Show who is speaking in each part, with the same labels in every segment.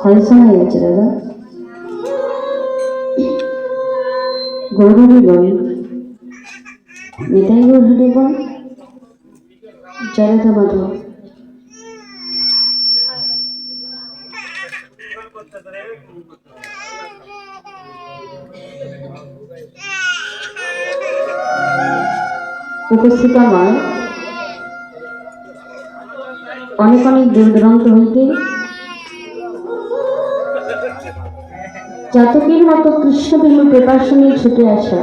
Speaker 1: হয়তো হয়ে গেছে দাদা। গৌরী বল নিতাই গৌরী বল জয়তা মাধব। উপস্থিত আমার অনেক অনেক দূর দূরান্ত হইতে জাতকের মতো কৃষ্ণবিন্দু প্রকাশনে ছুটে আসা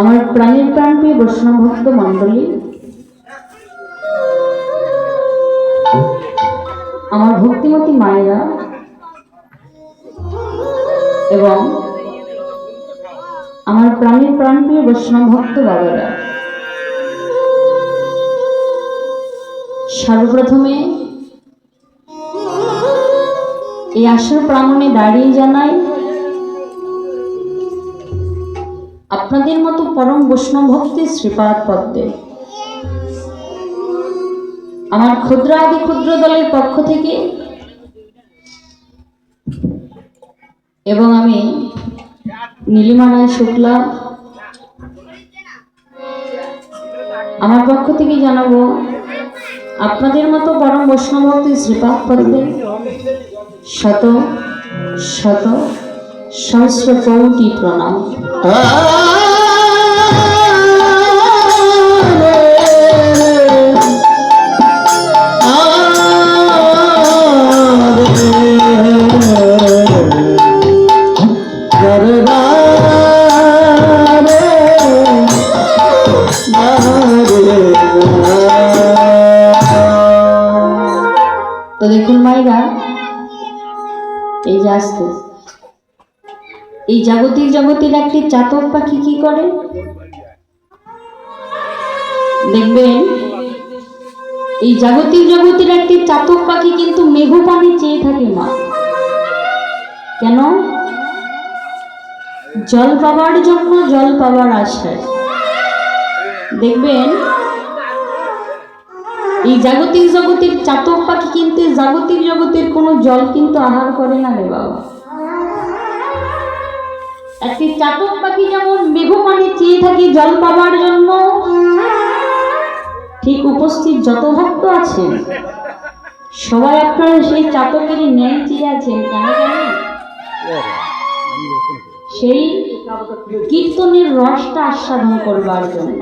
Speaker 1: আমার প্রাণের প্রাণপ্রিয় বৈষ্ণব ভক্ত মণ্ডলী, আমার ভক্তিমতী মায়েরা এবং আমার প্রাণের প্রাণপ্রিয় বৈষ্ণব ভক্ত বাবারা, সর্বপ্রথমে এই আসর প্রাঙ্গণে দাঁড়িয়ে জানাই আপনাদের মতো পরম বৈষ্ণব ভক্তের শ্রীপাদ পদ্মে আমার ক্ষুদ্র আদি ক্ষুদ্র দলের পক্ষ থেকে এবং আমি নীলিমা রায় শুক্লা আমার পক্ষ থেকে জানাবো আপনাদের মতো পরম বৈষ্ণব ভক্তের শ্রীপাদ পদ্মে শত শত সহস্র কোটি প্রণাম। তো দেখুন মাইরা, এই যে আসতে এই জগতের একটি চাতক পাখি কি করে দেখবেন, এই জগতের একটি চাতক পাখি কিন্তু মেঘ পানি চেয়ে থাকে মা। কেন? জল পাবার জন্য, জল পাবার আশায়। দেখবেন এই জগতের চাতক পাখি কিন্তু জগতের কোনো জল কিন্তু আহার করে না রে বাবা। একটি চাতক পাখি যেমন মেঘ পানি চেয়ে থাকে জল পাবার জন্য, ঠিক উপস্থিত যত ভক্ত আছেন সবাই আপনারা সেই চাতকেরই ন্যায় চেয়ে আছেন। কেন জানেন? সেই কীর্তনের রসটা আস্বাদন করবার জন্য।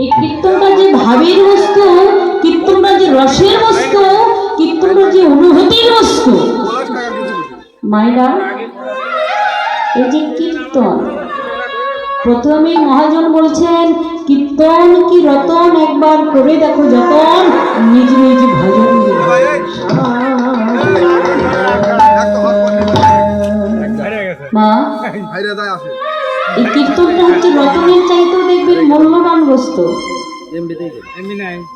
Speaker 1: এই কীর্তনটা যে ভাবের বস্তু, কীর্তনটা যে রসের বস্তু, কীর্তনটা যে অনুভূতির বস্তু মায়েরা, এই যে কীর্তন, প্রথমে মহাজন বলছেন কীর্তন কি রতন একবার করে দেখো যতন, নিজ নিজ ভজন। মা, এই কীর্তনটা হচ্ছে রতনের চাইতেও দেখবেন মূল্যবান বস্তু।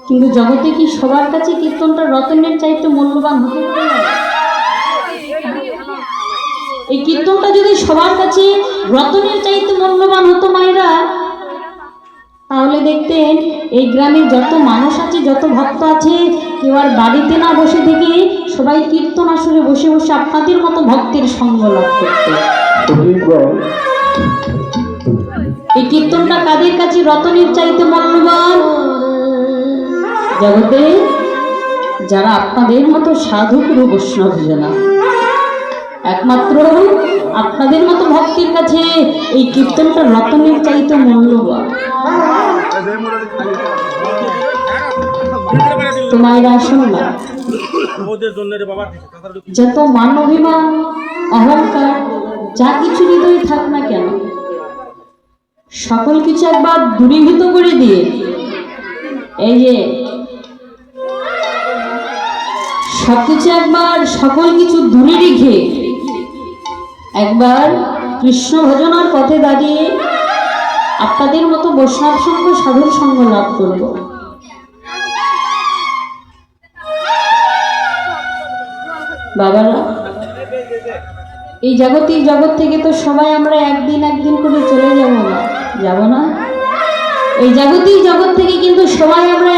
Speaker 1: কিন্তু জগতে কি সবার কাছে কীর্তনটা রতনের চাইতে মূল্যবান হতে পারে? এই কীর্তনটা যদি সবার কাছে রতনের চাইতে মূল্যবান হতো মায়েরা, তাহলে দেখতেন এই গ্রামে যত মানুষ আছে, যত ভক্ত আছে, কেউ আর বাড়িতে না বসে থেকে সবাই কীর্তন আসরে বসে বসে আপনাদের মতো ভক্তের সঙ্গ লাভ করত। এই কীর্তনটা কাদের কাছে রতনের চাইতে মূল্যবান? জগতে যারা আপনাদের মতো সাধু গুরু বৈষ্ণব জানা, একমাত্র আপনাদের মতো ভক্তির কাছে এই কীর্তনটা রতনের চাইতে মূল্যবান। তোমার আসল না, যত মান অভিমান অহংকার যা কিছু হৃদয়ে থাক না কেন, সকল কিছু একবার দূরীভূত করে দিয়ে, এই যে সবকিছু একবার সকল কিছু দূরে রেখে একবার কৃষ্ণ ভজনার পথে দাঁড়িয়ে আপনাদের মতো বৈষ্ণব সঙ্গ, সাধুর সঙ্গ লাভ করব। বাবারা, এই জগৎ থেকে তো সবাই আমরা একদিন করে চলে যাব না? এই জগৎ থেকে কিন্তু সবাই আমরা